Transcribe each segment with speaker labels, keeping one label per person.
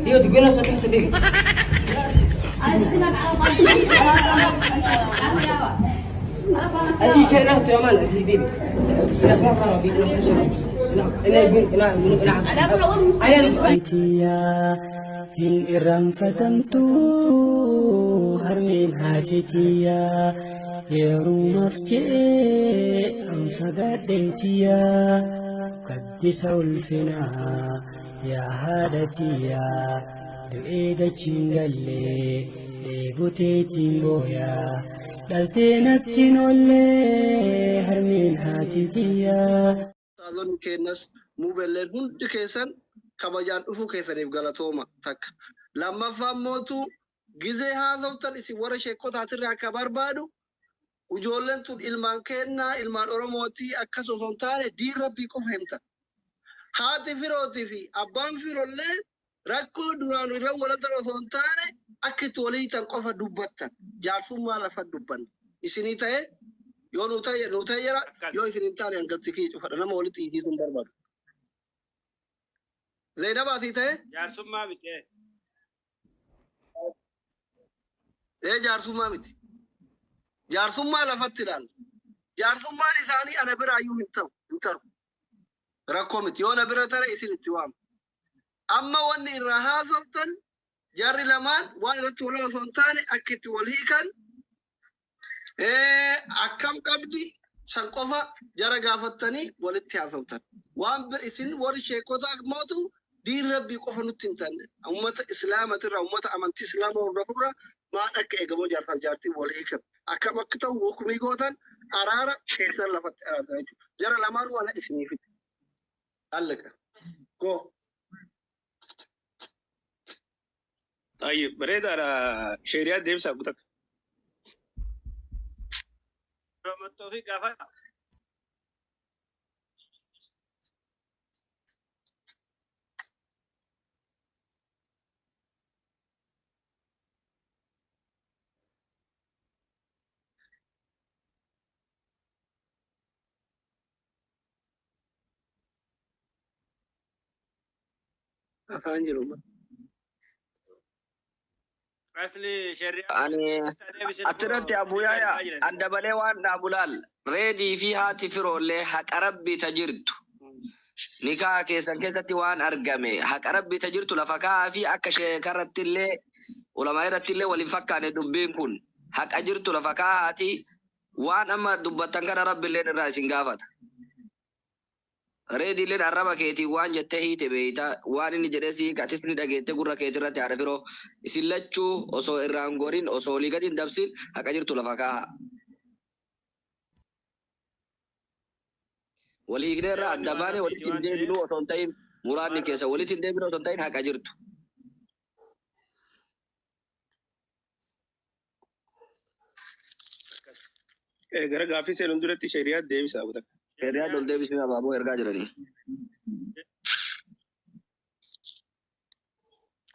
Speaker 1: ايوه تقول لنا صوتك تبيك أدي كنا تيمان أدي بيب سلام الله بيب سلام أنا يقول
Speaker 2: إن إرم فتمتو هرمين هاتيتيا يروم أفجئ أنفقاديتيا قدس الفنا يا هادتيا دعيدة جنجلي ليبوتيتين بويا دلتينتين ولي هرمين هاتيتيا
Speaker 3: أظن كناس مبلغ هند كيسان كبجان أفو كيسان يبغالاتوما تك لما فهمتوا جزء هذا وتر إسي ورا شيكو تاتر كبار بادو وجولن تود إلمان كنا إلمان أورموتي أكاسو سنتاني دي ربي كفهمتا هاتي فيروتي في أبان فيرولي ركو دوران رو ولا ترى سنتاني أكيد ولي تنقف دبتا جارسو ما لفت دبان إسيني تاي يو نوتاي يرا يو إسيني تاري أنقذتكي فأنا ما ولي تيجي سندر بار زينب آتي تاي
Speaker 4: جارسو ما بيته
Speaker 3: إيه جارسو ما بيتي جارسو ما لفت تلال جارسو ما لساني أنا برا يو هنتر ركو مت يو نبرا ترى إسيني توام أما واني رهازلتن جاري لمان وان رتولا سنتاني أكيد ولي كان أكم قبدي سنقفا جرى قافتني ولدتي عصوتن وان برئيسين وري شيكوتا موتو دي ربي قفا نتنتن أمة إسلامة ترى أمة أمانتي إسلام ورفورة ما أكا إقبو جارتان جارتي وليكم أكم أكتو وكمي قوتن أرارا كيسر لفت جرى لمان ولا إسني فت ألقا كو
Speaker 4: طيب بريد على شريعة ديم سابتك ما التوفيق كافة
Speaker 3: أفانجلو
Speaker 4: أصلي شريعة
Speaker 5: أنا أترت يا أبويا يا عند بليوان أبولال ريدي فيها تفرولي حق ربي تجرت نكاح كيسان كيساتي وان أرقامي حق ربي تجرت لفكاها في أكشي كرت اللي ولما يرت اللي ولنفكا ندبين كن حق أجرت لفكاها تي وان أما دبتان كان ربي اللي نرأسين قافت ريدي لين الربا كيتي وان جتهي تبيتا وان إني جرسي كاتسني دقيت قرر كيتي رتي عرفيرو إسلتشو أصو إرانغورين أصو لغدين دبسين حق أجرت لفكاها ولي يقدر الدبانة ولي تندي بلو أتونتين مرادني كيسا ولي تندي بلو أتونتين حق أجرت
Speaker 4: غير غافي سيلندرتي شريعة ديم سابتك
Speaker 5: شريعة دول دي بسم الله بابو إرقا جراني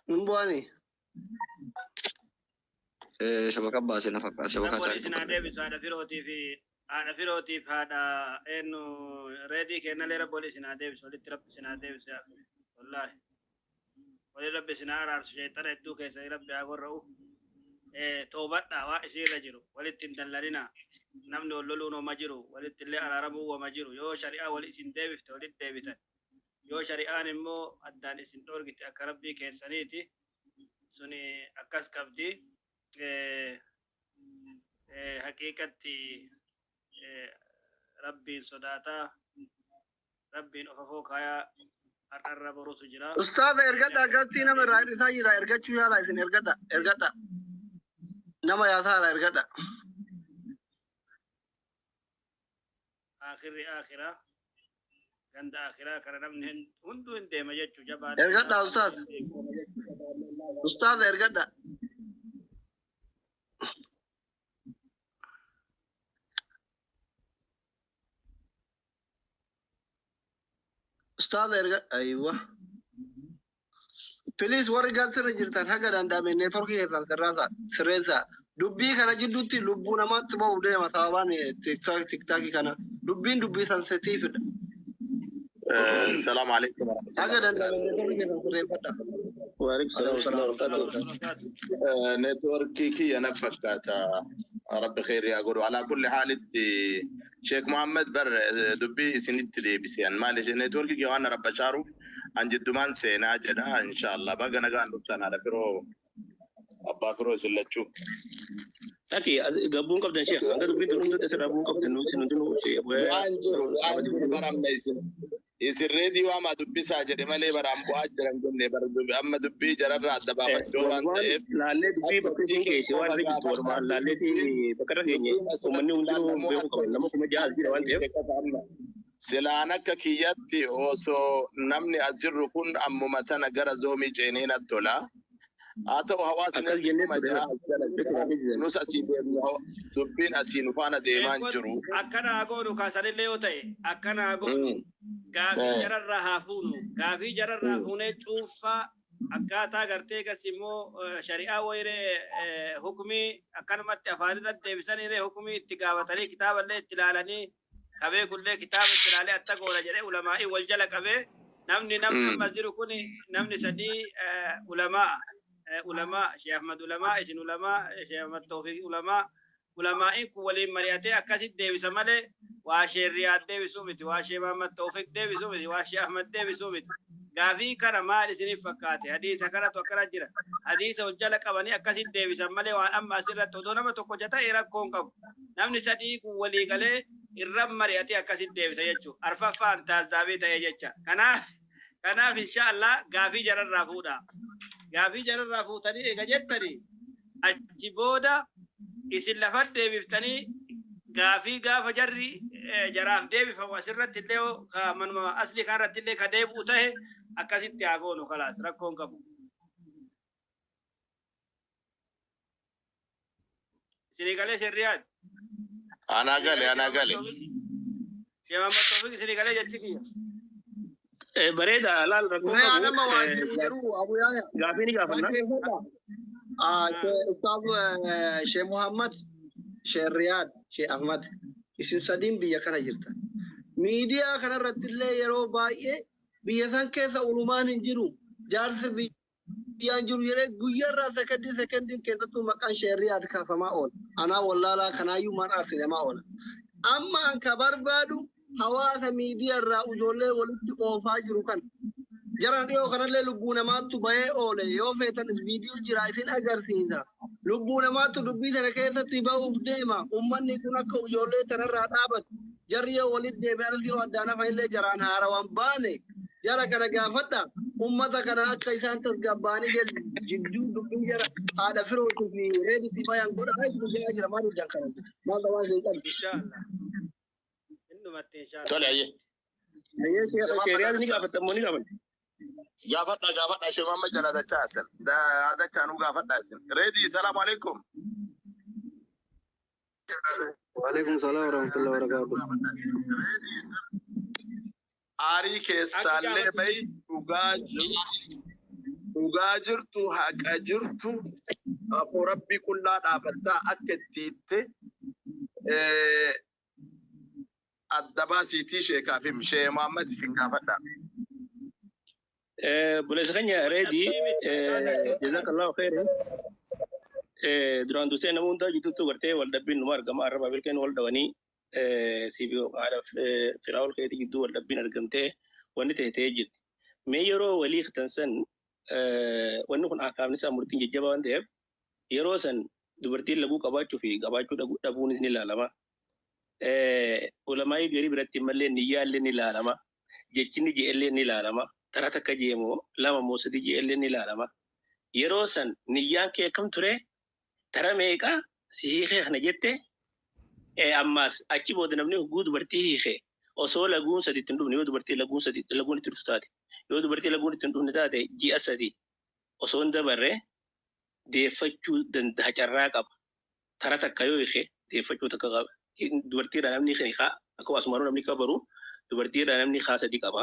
Speaker 3: نبواني
Speaker 5: شبكة باسي نفقا شبكة
Speaker 4: نقول إسنا ديم سادة فيروتي في أنا فيروتي في هذا إنه ريدي كنا ليرا بولي إسنا ديم سولي ترب إسنا ديم سا والله ولي ربي إسنا أرار شيطان يدو كيسا ربي أقول رأو توبتنا وإسير رجلو ولي تندلرنا نمنو اللولونو مجرو ولي تلي أرارمو ومجرو يو شريعة ولي إسن ديبفت ولي ديبتن يو شريعة نمو أدان إسن دورجت أكربي كيسانيتي سني أكاس كبدي حقيقة ربي صداتا ربي أفوق هيا الرب روس جرا
Speaker 3: أستاذ إرجع قلتي نمر رايد ثاني رايد إرجع شو يلا إذن إرجع نما يا ثار إرجع
Speaker 4: آخرة عند آخرة كرنا من هندو إنتي ما جت جبان
Speaker 3: إرجع أستاذ إرجع أستاذ إرجع أيوة بليز ورقة ترجعتان هكذا عندما نتورك يتان سرّيزا دبي كنا جدوتي لبونا ما تبغى وده ما ثواني تيك تاك كنا دبين دبي سنسيتيف
Speaker 6: السلام عليكم ورحمة
Speaker 5: وعليكم السلام ورحمة الله وبركاته.
Speaker 6: نتوركي كي أنا فكاتا رب خير يا قولوا على كل حال شيخ محمد بر دبي سنت دي بسيان معلش نتوركي كي أنا رب شارو عن جدمان سينا جدا إن شاء الله بقى نقان نفتنا على فرو أبا فرو سلتشو
Speaker 5: Oke, gabung kapten Syekh. Anda tuh pintu nunggu terserah gabung kapten nunggu sini dulu Syekh.
Speaker 6: Anjir baram mesin. Isi radio ama dubbi saja de male baram ko ajran gonne bar dubbi amma dubbi jararra da baba joran
Speaker 5: Lalle dubbi bakka singe shi wa rigi to ma lalle ti bakara genye. Kuma ni undu be ko namu kuma jahal bi wante.
Speaker 6: Silanaka kiyatti oso namni azirru kun ammu matana gara zomi jenena tola. Atau hawaasa nus asii dubbiin asii nufaana deemaan jiru.
Speaker 4: Akkana agoonu kaasanillee yoo ta'e akkana agoonu gaafii jararraa haa fuunu gaafii jararraa fuunee cuunfaa akkaataa gartee gas immoo shari'aa wayiree hukumii akkanumatti afaanirratti deebisaniiree hukumii itti gaafatanii kitaaballee itti ilaalanii qabee kullee kitaaba itti ilaalee atta goona jedhee ulamaa'ii wal jala qabee namni amma jiru kun namni sadii ulamaa ulama Syekh Ahmad ulama isin ulama Syekh Ahmad Taufik ulama ku waliin mari'atee akkasit deebisa malee waa Sheekh Riyaad deebisuu miti waa Syekh Ahmad Taufik deebisuu miti waa Syekh Ahmad deebisuu miti gaafii kana maal isiniif fakkaate hadiisa kanatu akkana jira hadiisa hojjala qabanii akkasit deebisan malee waan amma asirratti odoo nama tokko jata rakkoon qabu namni sadii kun walii galee irra mari'atee akkasit deebisa jechuudha arfaffaan taazaabii ta'ee jecha kanaaf inshaallah gaafii jararraa fuudha. Gaafii jararraa fuutanii eega jettanii achi booda isin lafat deebiftanii gaafii gaafa jarri jaraaf deebifamu asirratti illee manuma asli kanarratti illee ka deebi'u ta'e akkasitti haa goonu kalaas rakkoon qabu. Isinii galee sirriyaad.
Speaker 6: Anaa gale.
Speaker 4: Sheekh Ahmad Taufik isinii galee jechi kiyya.
Speaker 5: Bereda laal rakkoon qabu.
Speaker 3: nama waan jiru Abu Yahya.
Speaker 5: Gaafii ni gaafanna.
Speaker 3: Ustaz Sheikh Muhammad, Sheikh Riyad, Sheikh Ahmad isin sadiin biyya kana jirtan. Miidiyaa kanarratti illee yeroo baay'ee biyya san keessa ulumaan hin jiru. Jaarsi biyyaan jiru jedhee guyyaarraa sekondii keessattuu maqaan Sheikh Riyad kaafamaa oola. Anaa wallaalaa kanaayyuu maan arsifamaa oola. Amma an ka barbaadu hawaasa miidiyaa irraa ijoollee walitti oofaa jiru kan jaran dhiyoo kanallee lubbuu namaattu bahee oole yoo feetanis viidiyoo jira isin agarsiisa lubbuu namaattu dubbii sana keessatti ba'uuf deema ummanni kun akka ijoollee tanarraa dhaabatu jarri yoo walitti deeme anas yoo addaan hafa illee jaraan haarawaan baane jara kana gaafadha ummata kana akka isaan tasgabbaanii jidduu dubbii jara haadha firootii fi reeditti bayaan godha jira maal hojjan kana maal waan isheen qabdi.
Speaker 6: Tole ayye.
Speaker 5: Sheeriyaa ni gaafatamu ni gaafatamu.
Speaker 6: Gaafadha Sheekh Muhammad jala dachaa asan. Dachaa nu gaafadha asan. Reedi salaamu alaikum.
Speaker 3: Waalaikum salaam warahmatullahi wabarakatuh.
Speaker 6: Aarii keessaallee bayi dhugaa jirtu haqa jirtu afoo rabbii qullaa dhaabbattaa akka itti hitte addabaa siitii sheekaaf Sheekh Muhammad isin gaafadha.
Speaker 5: Buleessa keenya reedii jazakallahu khairan duraan dursee nama hundaa jituutu gartee wal dhabbiin numa argama arraba bilkeen wal dhawanii siifi haadha firaa'ol keetii gidduu wal dhabbiin argamtee wanni ta'ee jirti. Mee yeroo walii tansan wanni kun akaafni isaa murtiin jajjabaa waan ta'eef yeroo san dubartiin laguu qabaachuu fi qabaachuu dhabuunis ni ilaalama. Ulamaa'ii garii biratti mallee niyyaallee ni ilaalama. Jechinni je'ellee ni ilaalama. Tara takka jeemoo lama moo sadii je'ellee ni ilaalama. Yeroo san niyyaan kee kam ture tara meeqa si hiikee kana jette ammaas achi booda namni hoguu dubartii hiikee osoo laguun sadiitti hin dhufne yoo dubartii laguun itti dhuftu taate yoo dubartii laguun itti hin dhufne taate ji'a sadii osoo hin dabarre deeffachuu danda'a carraa qaba. Tara takka yoo hiikee deeffachuu takka qaba. Dubartiidhaan namni hiikaa akkuma asumaanuu namni qabaru dubartiidhaan namni hiikaa sadii qaba.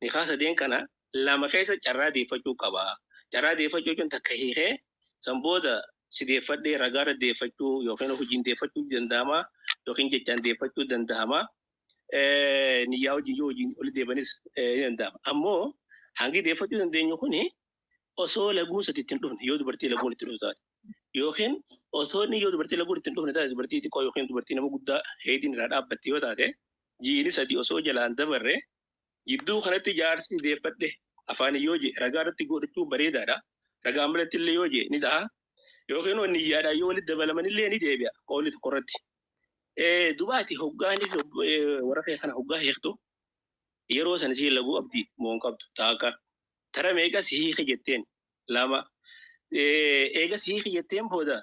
Speaker 5: Hiikaa sadeen kana lama keessa carraa deeffachuu qaba. Carraa deeffachuu jechuun takka hiikee san booda si deeffadhee ragaara deeffachuu yookiin hojiin deeffachuu danda'ama yookiin jechaan deeffachuu danda'ama.
Speaker 7: niyyaa hojii hojiin oli deebanis ni danda'ama. Ammoo hangi deeffachuu dandeenyu kuni osoo laguun sadi ittiin dhufne yoo dubartii laguun itti dhuftu taate yookiin osoo inni yoo dubartii laguun ittiin dhufne taate dubartii xiqqoo yookiin dubartii nama guddaa heediin irraa dhaabbatte yoo taate jiini sadi osoo jalaan dabarre jidduu kanatti jaarsi deeffadhe afaan yoo je ragaa irratti godhachuu bareedaadha. Ragaa malatti illee yoo je ni ta'a yookiin wanni niyyaadhaan yoo walitti dabalaman illee ni deebi'a qolli tokkorratti. Dubaati hoggaani warra kana hoggaa heektu yeroo sana si laguu abdii moon qabdu taaka tara meeqa si hiike jetteen lama eega si hiike jetteen booda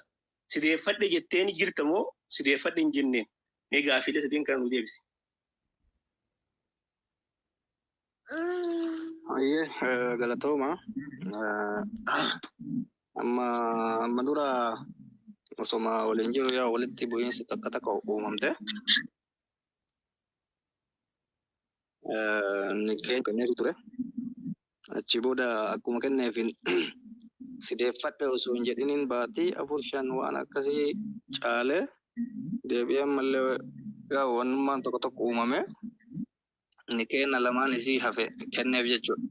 Speaker 7: si deeffadhe jetteen jirta moo si deeffadhe hin jenneen mee gaaffilee sadeen kana nu deebisi.
Speaker 3: Ayyee galatooma. Amma dura osoma waliin jiru yaa walitti bu'iinsi takka takka uumamte. Ni kenneetu ture. Achi booda akkuma kenneefin sideeffadhe osoo hin jedhiniin baatii 4-5 waan akkasii caalee deebi'ee ammallee yaa wanummaan tokko tokko uumame. Ni kenna lamaan isii hafe kenneef jechuudha.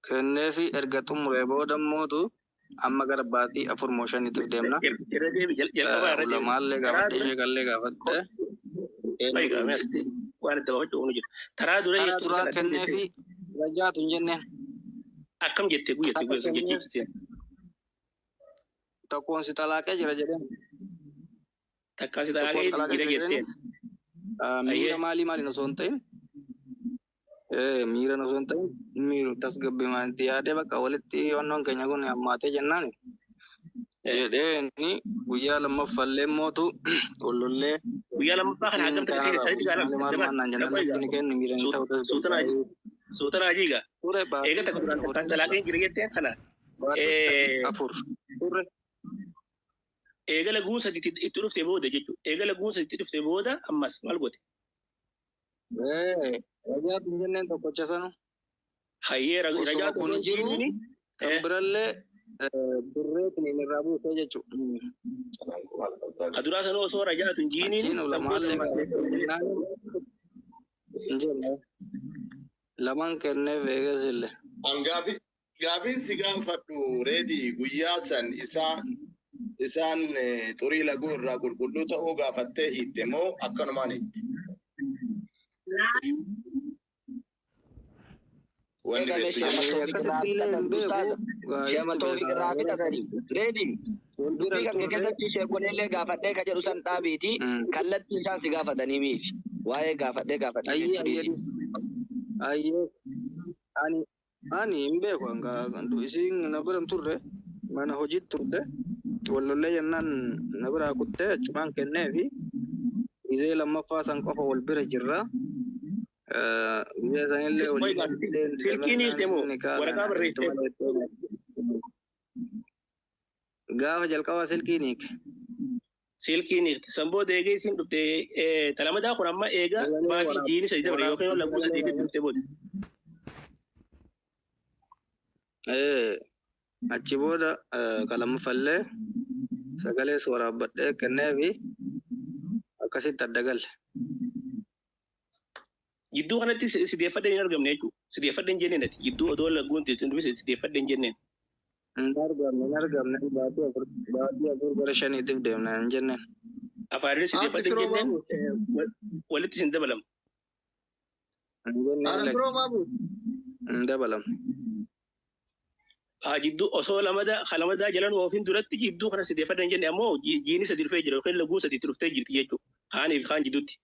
Speaker 3: Kenneefi erga xumuree booda mootu amma gara baatii 4-5 deemna. Ulamaallee gaafadhe sheekallee gaafadhe.
Speaker 7: Taraa
Speaker 3: duraa kenneefi rajaatu hin jenneen.
Speaker 7: Akkam jettee guyyattee
Speaker 3: tokkoon si talaaqee jira jedheen.
Speaker 7: Takkaan si talaaqee jira jetteen.
Speaker 3: Miira maalii osoo hin ta'in. Miira osoo hin ta'in miiru tasgabbii maalitti yaadee bakka walitti wannoon keenya kun hammaatee jennaan. Jedheeni guyyaa lammaffallee mootu ollollee.
Speaker 7: Guyyaa lammaffaa kana hagam ta'e suutana ajiiga. Eega takka duraan takkaan talaaqee jira jetteen kana. Eega laguun sadi itti dhufte booda jechuudha. Eega laguun sadi itti dhufte booda ammas maal goote?
Speaker 3: Rajaatu hin jenneen tokkocha sanu.
Speaker 7: Hayyee rajaatu
Speaker 3: kun jiru kan birallee birreetiin hin irraa buutee jechuudha.
Speaker 7: Aduraa sanuu osoo rajaatu hin jiiniin
Speaker 3: lamaan kenneef eegas illee.
Speaker 6: Gaafiin si gaafadhu reedii guyyaa san isaan xurii laguu irraa qulqulluu ta'uu gaafattee hiitte moo akkanumaan hiitte?
Speaker 3: Ani hin beeku isiin na biran turre mana hojiitti turte wallollee jennaan na biraa kuttee achumaan kenneefi izee lammaffaa san qofa wal bira jirra. Biyya sanillee
Speaker 7: silkiin hiikte moo waraqaa barreessite?
Speaker 3: Gaafa jalqabaa silkiin hiike.
Speaker 7: Silkiin hiikte san booda eega isiin dhufte talamadaa kun amma eega baatii jiini sadi dabre yookiin laguu sadi dhufte booda.
Speaker 3: Achi booda kalammafallee sagalee waraabbadhee kenneefi akkasitti adda galle.
Speaker 7: Jidduu kanatti sideeffadheen hin argamne jechuudha. Sideeffadheen jenneen ati jidduu odoo laguun sideeffadheen jenneen.
Speaker 3: Hin argamne baatii 4-5 deemna hin jenneen.
Speaker 7: Afaarri sideeffadheen jenneen walitti sin dabalamu.
Speaker 3: Hin dabalamu.
Speaker 7: Jidduu osoo lamadaa jalan oofin duratti jidduu kana sideeffadheen jenne ammoo jiini sadi dhufee jira yookiin laguun sadi dhuftee jirti jechuudha. Haaniif kaan jidduutti.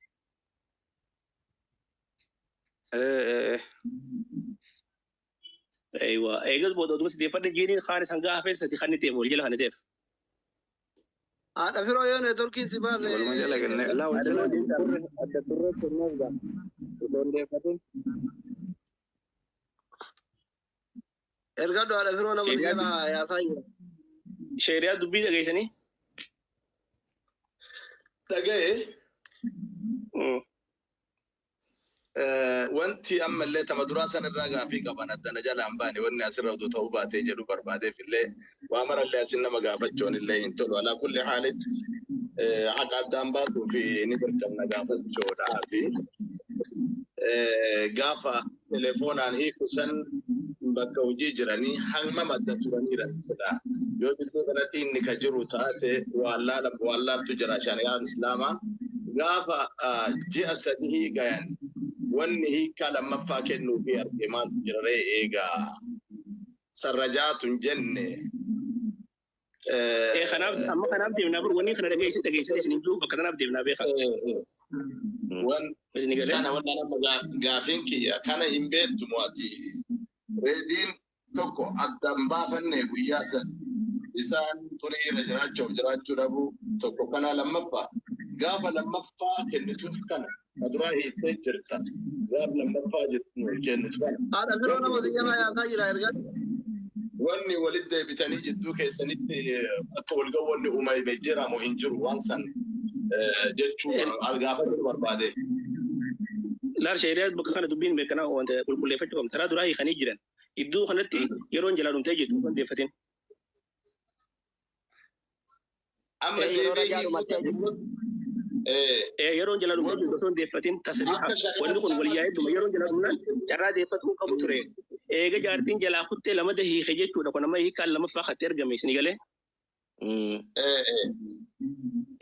Speaker 7: Aywa, eegas booda oduu sideeffadheen jiini kaan isaan gaafa sadi kan ta'eef wal jala kan ta'eef.
Speaker 3: Haadha firoo yoo neetworkiin si baase. Walumaa jala kennee wal jala adda turree kenneef gaa. Osoo hin deeffatin. Erga haadha firoo nama jala yaasaa jira.
Speaker 7: Sheeriyaa dubbii dhageessanii?
Speaker 6: Dhaga'ee. Wanti ammallee tama duraa sanarraa gaafii qaban addana jalaan baane wanni asirra utuu ta'uu baatee jedhu barbaadeef illee waa marallee asin nama gaafachuun illee hin tolu. Alaa kulli haalitti haqa addaan baasuu fi ni dirqamna gaafachuudhaa fi gaafa telefoonaan hiiku san bakka hojii jiranii hamma madda turaniira sida yoo biddoo kanatti inni ka jiru taate wallaaltu jira shari'aan islaamaa gaafa ji'a sadii gayan wanni hiikaa lammaffaa kennuu fi argamaan jiraree eegaa sarrajaatun jenne
Speaker 7: kanaaf amma kanaaf deemnaa bur wanni kana dhageessan isin jiru bakka kanaaf deemnaa beeka
Speaker 6: kana wannan nama gaafin kiyya kana hin beektu mo'ati reediin tokko addan baafanne guyyaa san isaan turii irra jiraachuu dhabu tokko kana lammaffaa gaafa lammaffaa kennituuf kana aduraa hiittee jirta gaafa lammaffaa kennitu kana
Speaker 3: haadha biroo nama xiyyamaa yaataa jira ergan
Speaker 6: wanni walitti deebitanii jidduu keessanitti akka walgawwanni uumame jiramu hin jiru waan san jechuu gaafachuu barbaade.
Speaker 7: Laar shayriyaa bakka kana dubbiin beekanaa wanta qulqulleeffachuu qabna. Taraa duraa hiikanii jiran. Iddoo kanatti yeroon jalaa dhumtee jirtu kan deeffatin.
Speaker 6: Amma
Speaker 7: yeroon jalaa dhumtee jirtu osoo hin deeffatin tasrii wanni kun waliyyaa hedduma yeroon jalaa dhumnaan carraa deeffatuu qabu ture. Eega jaartiin jalaa kuttee lamada hiike jechuudha. Kun amma hiikaan lamaffaa katti argame isin galee.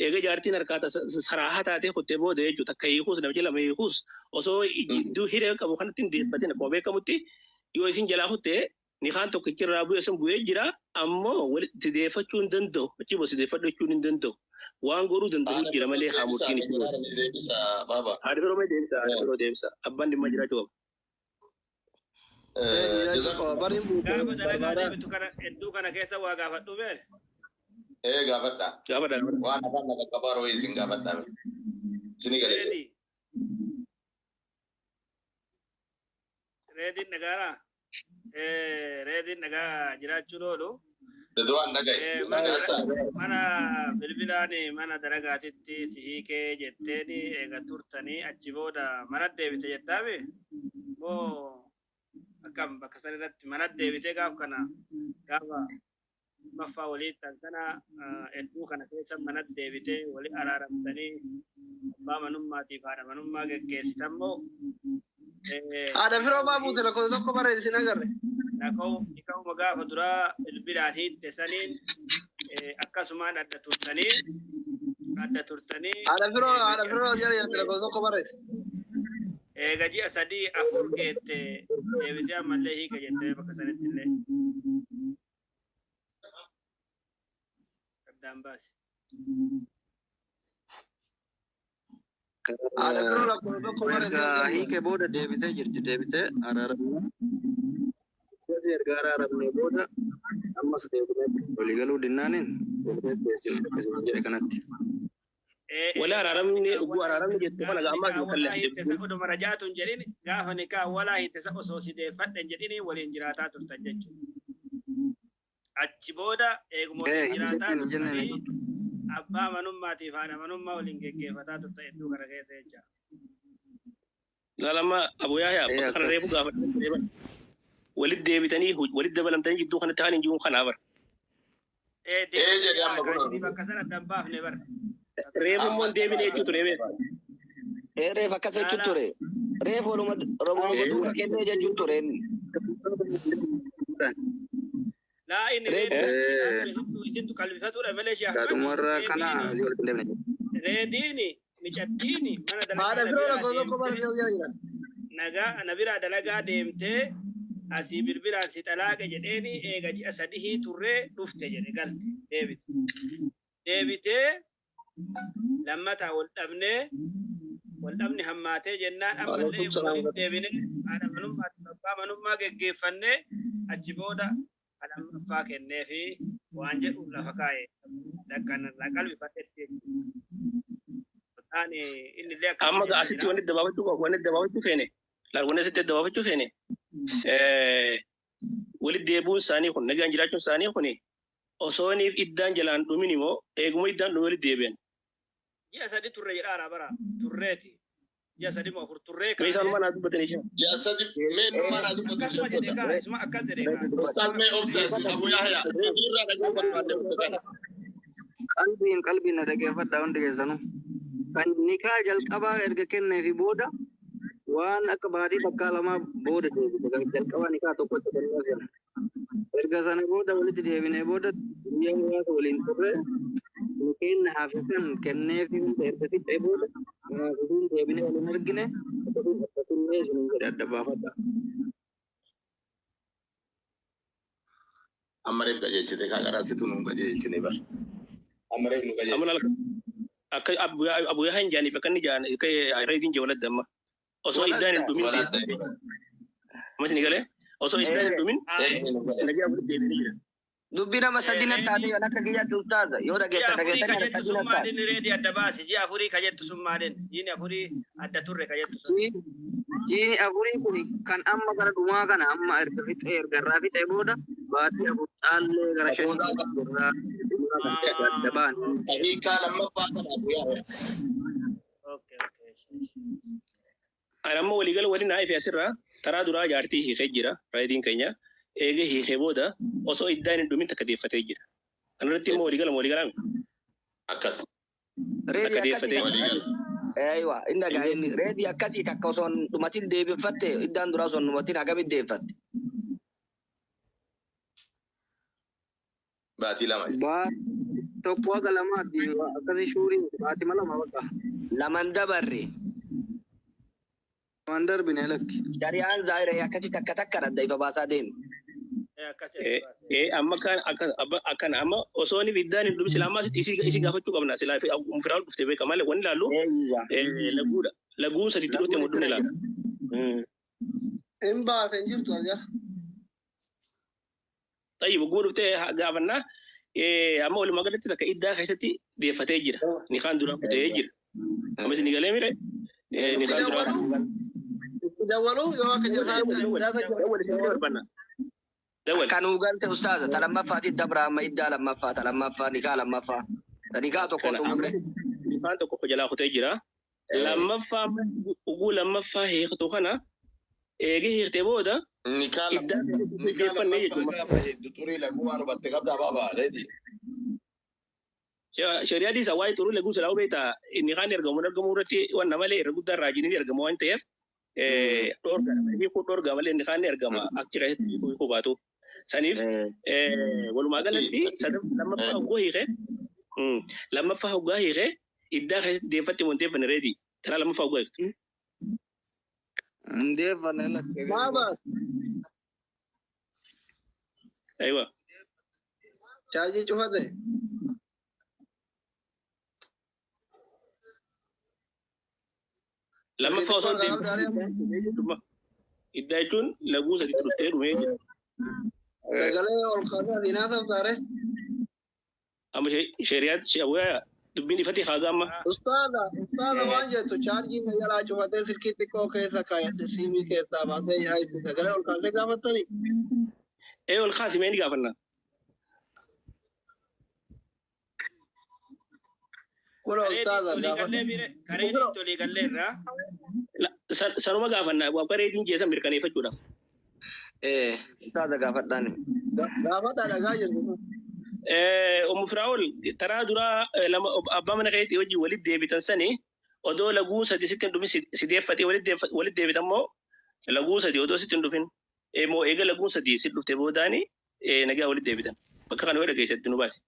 Speaker 7: Eega jaartiin harkaata saraahaa taatee kuttee booda jechuudha. Akka hiikuus namni lama hiikuus osoo iddoo hiree qabu kanatti hin deeffatin akkuma beekamutti yoo isin jalaa kuttee ni kaan tokko irraa bu'ee sun bu'ee jira ammoo walitti deeffachuu hin danda'u. Achi bosi deeffachuu hin danda'u. Waan godhuu danda'u jira malee haamurtiin hin jiru. Haadha biroo mee deebisa? Haadha biroo deebisa. Abbaan dhimma jiraachuu qabu.
Speaker 4: Gaafa dalagaa deebitu kana hedduu kana keessa waa gaafadhu beele.
Speaker 6: Gaafadha.
Speaker 7: Gaafadha.
Speaker 6: Waan afaan nama qabaaroo isin gaafadhame. Sini galese.
Speaker 4: Reediin dhagaadhaa? Reediin dhagaa jiraachuu oolu.
Speaker 6: Waan dhagaye.
Speaker 4: Mana bilbilaan mana dalagaatitti si hiikee jetteeni eega turtanii achi booda mana deebite jettaabe moo akkam bakka san irratti mana deebitee gaafa maffaa walii kana hedduu kana keessa mana deebitee walii araaramtanii abbaa manummaatiif haadha manummaa geggeessitan moo
Speaker 3: haadha biroo maa fuute lakkoofsa tokko bareedina agarre
Speaker 4: Nika'uma gaafa duraa bilbilaan hiitte saniin akkasumaan adda turtanii
Speaker 3: haadha biroo jira lakkoofsa tokko bareede
Speaker 4: eega ji'a 3-4 geette deebitee ammallee hiika jettee bakka sanitti illee addaan baase.
Speaker 3: haadha biroo lakkoofsa tokko bareede hiike booda deebitee jirti deebitee araaramne erga araaramne booda ammas deebitee waliigaluu dinnaanin deebitee jedhe kanatti.
Speaker 7: Wala araramni ugu araramni jettu kana ga amma
Speaker 4: wala hittesa oduma rajaatun jedhin gaafa nikaa wala hittesa osoo si deeffadhen jedhini waliin jiraataa turtan jechuudha. Achi booda eeguma waliin jiraataa turtanii abbaa manummaatiif haadha manummaa waliin geggeeffataa turtan hedduu kana keessa jecha.
Speaker 7: Lalama Abu Yahya bakka kana reefu gaafa deeban walitti deebitanii walitti dabalamtanii jidduu kanatti haan hin jiru kanaa bara.
Speaker 4: Jedhe amma kun bakka sana addaan baafne bara.
Speaker 7: Reefu immoo deebine jechuutu reebee.
Speaker 5: Reef akkas jechuun ture. Reef waluma duuka kennee jechuun ture.
Speaker 4: Laa inni isintu qalbifatudha malee
Speaker 3: Kadhumarra kana
Speaker 4: reediini micattiini mana nagaa nabiraa dalagaa deemtee asii bilbilaan si xalaaqe jedheeni eega ji'a 3 turree dhufte jedhe galte deebitee lammataa wal dhabne hammaatee jennaan ammallee waliin deebine haadha manummaatiif abbaa manummaa geggeeffannee achi booda lammaffaa kennee fi waan jedhu lafa kaa'e dakkanarraa qalbifadhetti
Speaker 7: amma asitti wanti dabaafachuu feene wanti asitti dabaafachuu feene walitti deebuun isaanii kun nagaan jiraachuun isaanii kun osooniif iddaan jalaan dhumin immoo eeguma iddaan dhume walitti deebi'an.
Speaker 4: Ji'a 3 turre jedhaara bara turreeti. Ji'a 3 moo 4 turree
Speaker 7: kan. Meeshaan manaa dubbatanii jiru.
Speaker 6: Ji'a 3 mee manaa
Speaker 4: akkasuma jedhee kaa isuma akkas jedhee kaa.
Speaker 6: Ustaz mee obsees Abu Yahya irraa dhaguu barbaadde
Speaker 3: qalbiin na dhaggeeffadhaa hundi keessanuu. Kan nikaa jalqabaa erga kennee fi booda waan akka baatii takkaa lamaa booda deebite jalqaba nikaa tokkotti kennaa jira. Erga sana booda walitti deebinee booda guyyaa muraasa waliin turre kenna hafisan kenneefi hunda erga fixee booda kanaafuu deebinee waliin argine akkasumas isin jedhe adda baafadha.
Speaker 6: Ammareef qajeelchite kaaqaraasitu nu qajeelchine bar. Ammareef nu qajeelchite.
Speaker 7: Amala akka abu ya hanjani fa kan jaan kai raidin je walad damma. Oso idan dumin mas ni gale oso idan dumin nagi abu de ni jira.
Speaker 5: Dubbi nama sadina taate yoo akka giyyaatti ustaaza yoo dhageessa
Speaker 4: kajettu summaadin reedi adda baase ji'a afurii kajettu summaadin jiini afurii adda turre kajettu
Speaker 3: jiini afurii kun kan amma gara dhumaa kana amma erga fixee erga irraa fixee booda baatii afur caallee gara shanii irraa adda baan.
Speaker 6: Hiikaa lammaffaa kana guyyaa.
Speaker 4: okay
Speaker 7: Anamma waligal wali naif asirra taraa duraa jaartii hiikee jira raidin keenya eege hiikee booda osoo iddaan dumin takka deeffatee jira. Kanarratti immoo waligalaan
Speaker 6: Akkas.
Speaker 5: Reedi akkasii. Aywa inda gaa'inni reedi akkasii takka osoo dhumatiin deebifatte iddaan duraa osoo dhumatiin hagamitti deebifatte.
Speaker 6: Baatii lama.
Speaker 3: Tokko haga lamaatti akkasii shuuriin baatii lama bakka.
Speaker 5: Laman dabarre.
Speaker 3: Waan darbine lakki.
Speaker 5: Shari'aan zaahira akkasii takka takka radda ifa baasaa deemu.
Speaker 7: amma kan akan amma osoo ni biddaan hin dhubi silaamaa isi gaafachuu qabna silaa firaa dhuftee beeka malee wanni laallu laguun sadiitti dhufte mudhuun ilaala.
Speaker 3: Hin baasen jirtu asya.
Speaker 7: Tayyib guu dhuftee gaafannaa amma walumaa galatti takka iddaa keessatti deeffatee jira ni kaan duraan kutee jira. Ammas ni galee mire ni kaan duraan.
Speaker 3: Dawwalu yoo akka jiraan
Speaker 5: Kan ugalte ustaza talammaffaatiin dabra amma iddaa lammaffaa talammaffaa nikaa lammaffaa nikaa tokko xumure.
Speaker 7: Nikaan tokko jalaa kutee jira. Lammaffaa uguu lammaffaa hiiktu kana eegee hiiktee booda iddaa deeffannee jechuudha.
Speaker 6: Turii laguu waan hubatte qabdaa baabaa reeti.
Speaker 7: Shariyaa diisa waa'ee turuu laguu silaa hubeeta inni kaan ergamu irratti waan malee irra guddaa raajiniin ergama waan ta'eef hiikuu dhorga malee inni kaan ergama achi keessatti hiikuu baatu. Sanif walumaa galatti lammaffaa hoggaa hiikee lammaffaa hoggaa hiikee iddaa keessatti deeffatti moo deeffanne reeti taraa lammaffaa hoggaa hiikte.
Speaker 3: Deeffanne lakkee.
Speaker 7: Aywa.
Speaker 3: Chaarjii cufate.
Speaker 7: Lammaffaa osoo deeffanne iddaa jechuun laguu sadiitti dhuftee dhumee jira.
Speaker 3: Sagalee ol kaasa dinaa sabsaare.
Speaker 7: Amma shariyaat shabuyaa dubbiin ifatti haaga amma.
Speaker 3: Ustaada waan jettu chaarjii na jalaa cufatee silkii xiqqoo keessa kaayadhe siimii keessaa baasee yaa'u sagalee ol kaasee gaafattanii.
Speaker 7: Ol kaasi mee ni gaafanna.
Speaker 3: Kula ustaada
Speaker 4: gaafanna. Kareetiin tolii galleerraa.
Speaker 7: Sanuma gaafanna waa kareetiin jeesan mirkaneeffachuudhaaf.
Speaker 5: Ustaza gaafadhaan.
Speaker 3: Gaafadhaa dhagaa jirtu.
Speaker 7: Firaa'ol taraa duraa abbaa mana keetti wajjin walitti deebitan sani odoo laguu sadi sitti hin dhufin si deeffatee walitti deebitan moo laguu sadi odoo sitti hin dhufin moo eega laguu sadi si dhuftee boodaani nagaa walitti deebitan bakka kana wayii dhageessatti nu baase.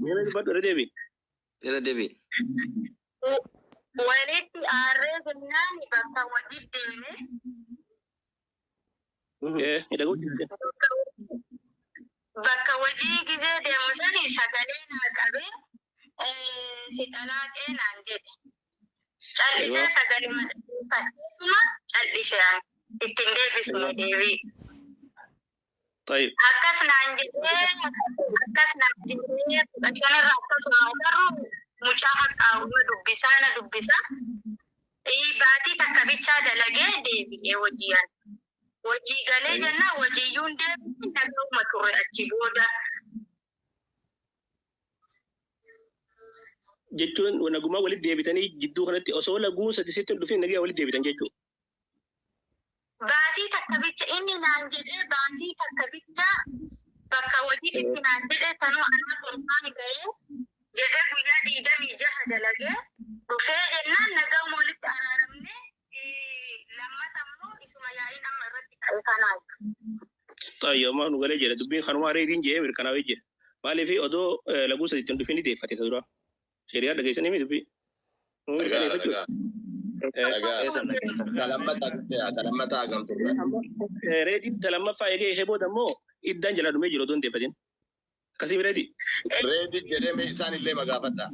Speaker 7: Mira cepat udah Dewi.
Speaker 5: Ila Dewi.
Speaker 8: Walitti aarree jennaan bakka wajjin deeme.
Speaker 7: Ida gue.
Speaker 8: Bakka wajjii gizee deemu sani sagalee naa qabee si dhalaaqee naan jedhe. Callisee sagalee madaqeeffatuma callisee ittiin deebisne deebii.
Speaker 7: طيب
Speaker 8: akkas naan jedhee bakkanirra akkasuma agarru mucaa haqqaa'uma na dubbisa baatii takka bichaa dalagee deebi'ee hojii galee jenna hojiiyyuun deebi'ee nagahuma turre achi booda.
Speaker 7: jechuun naguma walitti deebitanii jidduu kanatti osoo laguu sadi sitti hin dhufin nagaa walitti deebitan jechuudha.
Speaker 8: Baatii takka bicha inni na naan jedhee baankii takkabicha bakka hojii itti naan jedhee tanuu anaa torbaan ga'ee jedhee guyyaa 26 dalagee dhufee jennaan nagaa walitti araaramne lammata immoo isuma yaa'iin amma irratti ta'e kanaa.
Speaker 7: Tayyoo maa nu galee jedha dubbiin kanuma reediin jee mirkanaa'ee jira. Maaliif odoo laguu sadiitti hin dhufin deeffate dura. Shariyaa dhageessanii mi dubbii?
Speaker 6: Kalammata agamturre.
Speaker 7: Reediin lammaffaa eegee ishee booda immoo iddaan jala dhumee jiru otoo hin deeffatin. Akkasii reedi.
Speaker 6: Reedi jedhee isaan illee magaafadha.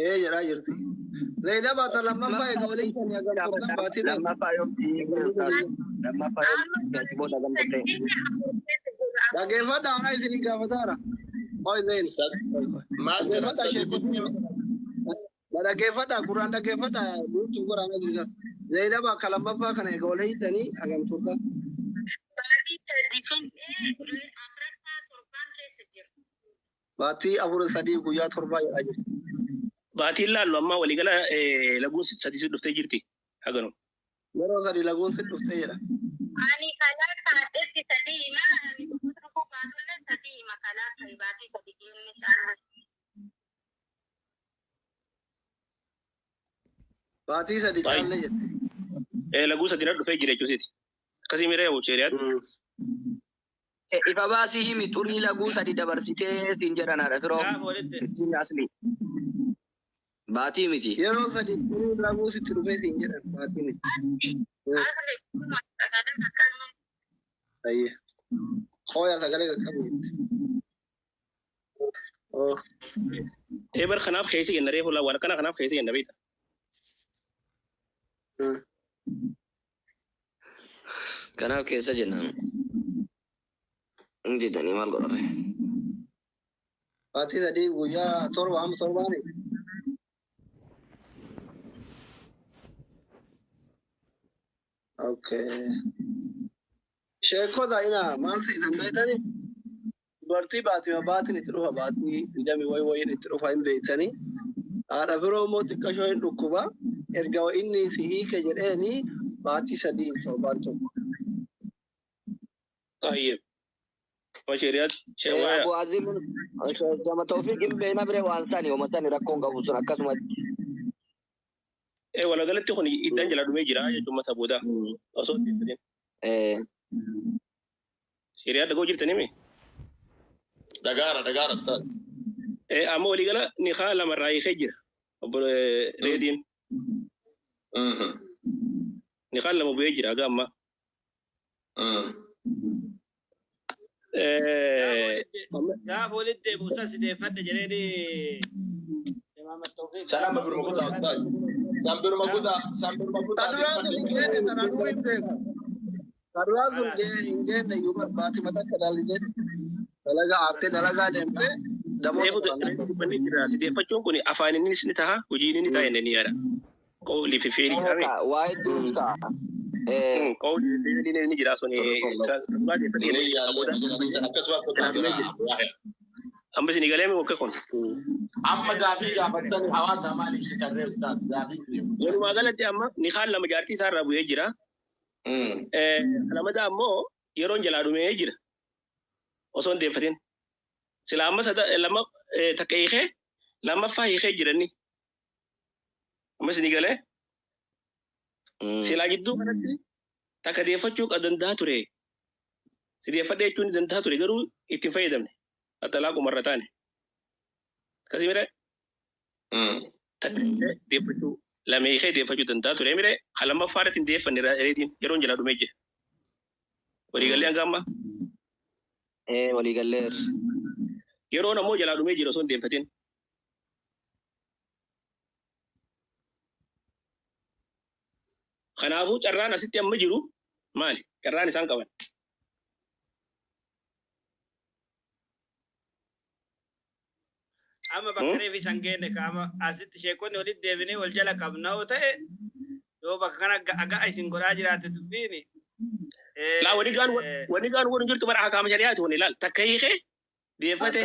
Speaker 3: Jedhaa jirti. Zainaba ta lammaffaa egaa walii isaanii agamturtan baatii dhageeffadha anaa isinii gaafataara. Dhageeffadha kuraan dhageeffadha duutuu goraana jirta. Zainaba akka lammaffaa kana egaa walii isaanii agamturtan. Baatii afur sadii guyyaa torbaa jedhaa jirti.
Speaker 7: Baatiin laallu amma waliigala laguun sadii dhuftee jirti haganu.
Speaker 3: Yeroo sadii laguun dhuftee jedha.
Speaker 8: Ani kalaa taa'etti sadii hima ani dhukkubsuu baatullee sadii hima kalaa ta'e baatii sadii inni caalaa.
Speaker 3: Baatii sadii caalaa jette.
Speaker 7: Laguu sadii dhufee jira jechuusiiti. Akkasii miira yaa'u cheeriyaatu.
Speaker 5: Ifa baasii himi xurii laguu sadii dabarsitee siin jedhanaadha firoo. Ittiin asli. Baatii miti.
Speaker 3: Yeroo sadii xurii laguu sitti dhufee siin jedhan baatii miti. Ayyee. Qooyaa sagalee qaqqabu jette.
Speaker 7: Bar kanaaf keessa kenna reefu waan kana kanaaf keessa kenna beekta.
Speaker 5: Kanaaf keessa jennaan. Jedhanii maal godhate?
Speaker 3: Baatii sadii guyyaa torbaani. Okay. Sheekota ina maal seetan beektanii? Dubartii baatiin itti dhufa baatii hidhami wayiin itti dhufa hin beektanii. Haadha firoo immoo xiqqashoo hin dhukkuba. Erga inni si hiike jedheeni baatii sadii torbaan tokko.
Speaker 7: Ayyee. Mashiriyaat shewaya.
Speaker 5: Abu Azim jama Tawfiq beena bire waan tani o matani rakkoon qabu sun akkasumatti.
Speaker 7: Wala galatti kun iddaan jala dhumee jira jechuun mata booda osoo deeffatin. Shiriyaa dhagoo jirtanii mi?
Speaker 6: Dhagaara ustaad.
Speaker 7: Amma waliigala ni haa lamarraa hiikee jira. Obbo Reediin. Ni haa lama bu'ee jira aga amma.
Speaker 4: Gaafa walitti deebi'uusaa si deeffadha jedheeni.
Speaker 6: Salam birmakuta ustaad. Sambirmakuta.
Speaker 3: Kaduraa sun hin geenne iyyuu baatii mataa kadhaallee dalagaa aartee dalagaa deemtee
Speaker 7: damoo. Sideeffachuun kun afaaninnis ni ta'a hojiin ni ta'a inni ni yaada. Qawli fi feerii qabe.
Speaker 5: Waa hedduun ta'a.
Speaker 7: Qawli ni jira sun. Amma isin galee wakka kun.
Speaker 6: Amma gaafii gaafattan hawaasa maaliif si tarree ustaad gaafii.
Speaker 7: Walumaa galatti amma ni haan lama jaartii isaarraa bu'ee jira. Lamada ammoo yeroon jalaa dhumee jira. Osoo hin deeffatin. Sila amma lama takka hiikee lammaffaa hiikee jiranni. Amma isin galee. Silaa jidduu kanatti takka deeffachuu danda'a ture. Si deeffadhee jechuun ni danda'a ture garuu ittiin fayyadamne. Atalaa kumarra taane. Kasi mire? Deeffachuu lamee hiikee deeffachuu danda'a ture mire halammaffaa irratti hin deeffanne reetiin yeroon jalaa dhumee jira. Waliigallee hanga amma?
Speaker 5: Waliigalleer.
Speaker 7: Yeroon ammoo jalaa dhumee jira osoo hin deeffatin. Kanaafuu carraan asitti amma jiru maali? Carraan isaan qaban.
Speaker 4: Amma bakka reefi isaan geenne kaama asitti sheekonni walitti deebinee wal jala qabnaa yoo ta'e yoo bakka kana agaa isin godhaa jiraate dubbiini.
Speaker 7: Laa wani gaan wani jirtu bara akaama shari'aati wani laal takka hiikee deeffate.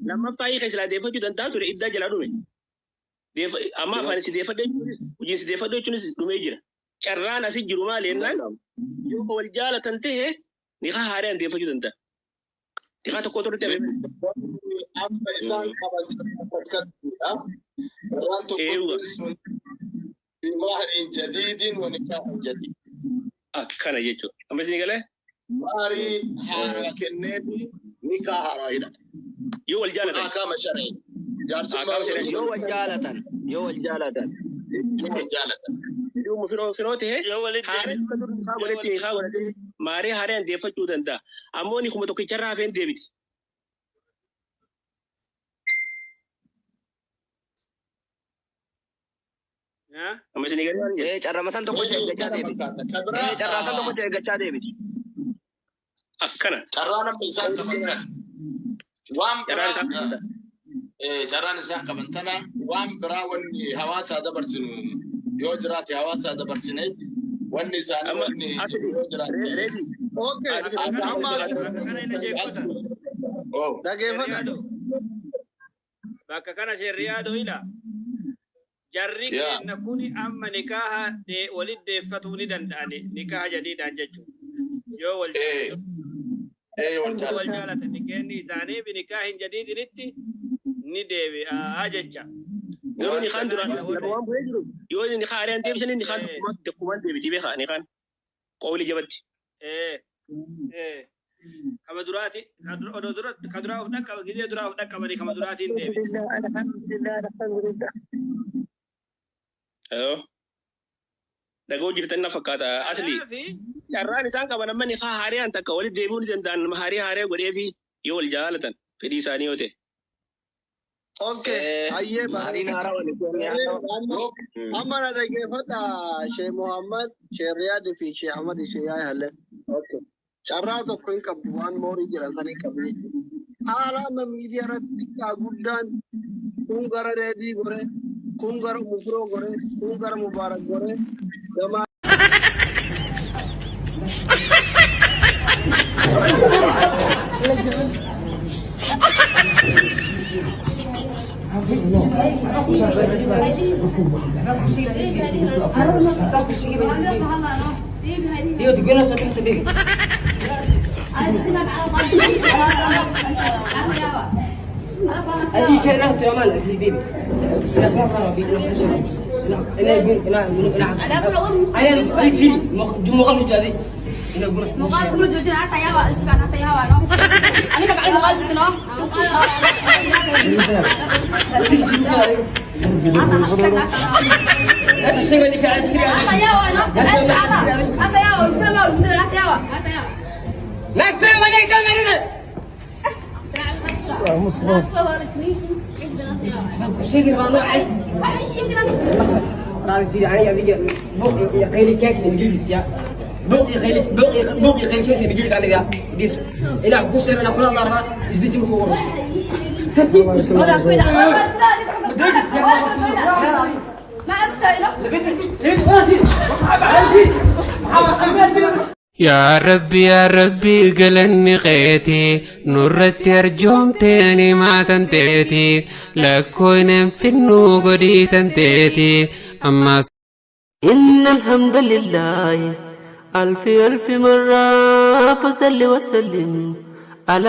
Speaker 7: Lammaffaa hiikee silaa deeffachuu danda'a ture iddaa jalaa dhume. أما فاني سيدفع ده وجين سيدفع ده يجون دميجرا شرّان أسي جروما لينان يو هو الجالة تنتهي نيخا هارين دفع جو تنتا نيخا تقطر تبي
Speaker 6: أما إنسان قبل تكتب رانتو كل بمهر جديد ونكاح جديد.
Speaker 7: كان يجوا أما شنو قاله؟
Speaker 6: ماري حارة كنادي نكاح رايدا.
Speaker 7: يو الجالة
Speaker 6: كام شرعي.
Speaker 5: يو الجالة يو الجالة
Speaker 7: يو مفروته
Speaker 4: يو ولد
Speaker 7: هارين ولد نيخا ولد ماري هارين دفع جو تنتا أموني كم توكي شرّا فين ديفيد أما شنو قاله؟
Speaker 5: إيه شرّا مثلاً تقول جاي كذا إيه شرّا مثلاً تقول جاي كذا
Speaker 7: أكنا
Speaker 6: شرّانا بإنسان كمان وام برا شرّان إنسان كمان تنا وام برا وني هواس هذا برسنو يوجرات هواس هذا برسنيت وني سان وني يوجرات
Speaker 3: اوكي
Speaker 4: bakka kana sheriyaado ila jarri kenna kuni amma nikaha de walid deeffatu ni danda'ani nikaha jadiidaan jechuudha yoo wal jaalatan nikenni isaanii bi nikahin jadiidinitti ni deebi'a jecha
Speaker 7: garuu ni khaan duraan waan bu'ee jiru yoo ni khaareen deebisanii ni khaan dokumaan deebiti beekaa ni khaan qawli jabatti kama duraati kaduraa of dhaqqaba gizee duraa of dhaqqabanii kama duraatiin deebi dhagoo jirtan na fakkaata asli carraan isaan qaban amma ni haa haariyaan takka walitti deebi'uu ni danda'an nama haarii godhee fi yoo wal jaalatan fedhii isaanii yoo ta'e.
Speaker 3: Okay, ayyee
Speaker 5: Maariin haaraa walitti
Speaker 3: amma na dhaggeeffadha Sheekh Muhammad, Sheekh Riyaad fi Sheekh Ahmad Sheekh Yaay Halle. Okay. Carraa tokko hin qabdu waan moorii jedhan hin qabne. Haala amma miidiyaa irratti xiqqaa guddaan kun gara reedii gore, kun gara mufroo gore, kun gara mubaarak gore. Gama
Speaker 1: Io ti quello sotto tutto bene. اللي كان انت يا مان في بيبي سلاح مره بيبي انا يقول انا انا في مقابل جدي انا اقول
Speaker 9: مقابل جدي حتى يا اسكن حتى يا انا بقى مقابل كده
Speaker 1: لا الشيء اللي كان عسكري
Speaker 9: حتى يا حتى يا حتى يا
Speaker 1: لا تبغى نقدر مصروف شيء ما نوعه راح في يعني أبي بقي قيل كيك نجيب يا بقي قيل كيك نجيب على يا ديس إلى كوسر أنا كل الله إزديت مفوق
Speaker 10: يا ربي قلني غيتي نورتي أرجومتني ما تنتهي لكون في النوغدي تنتهي أما
Speaker 11: إن الحمد لله ألف مرة فصل وسلم على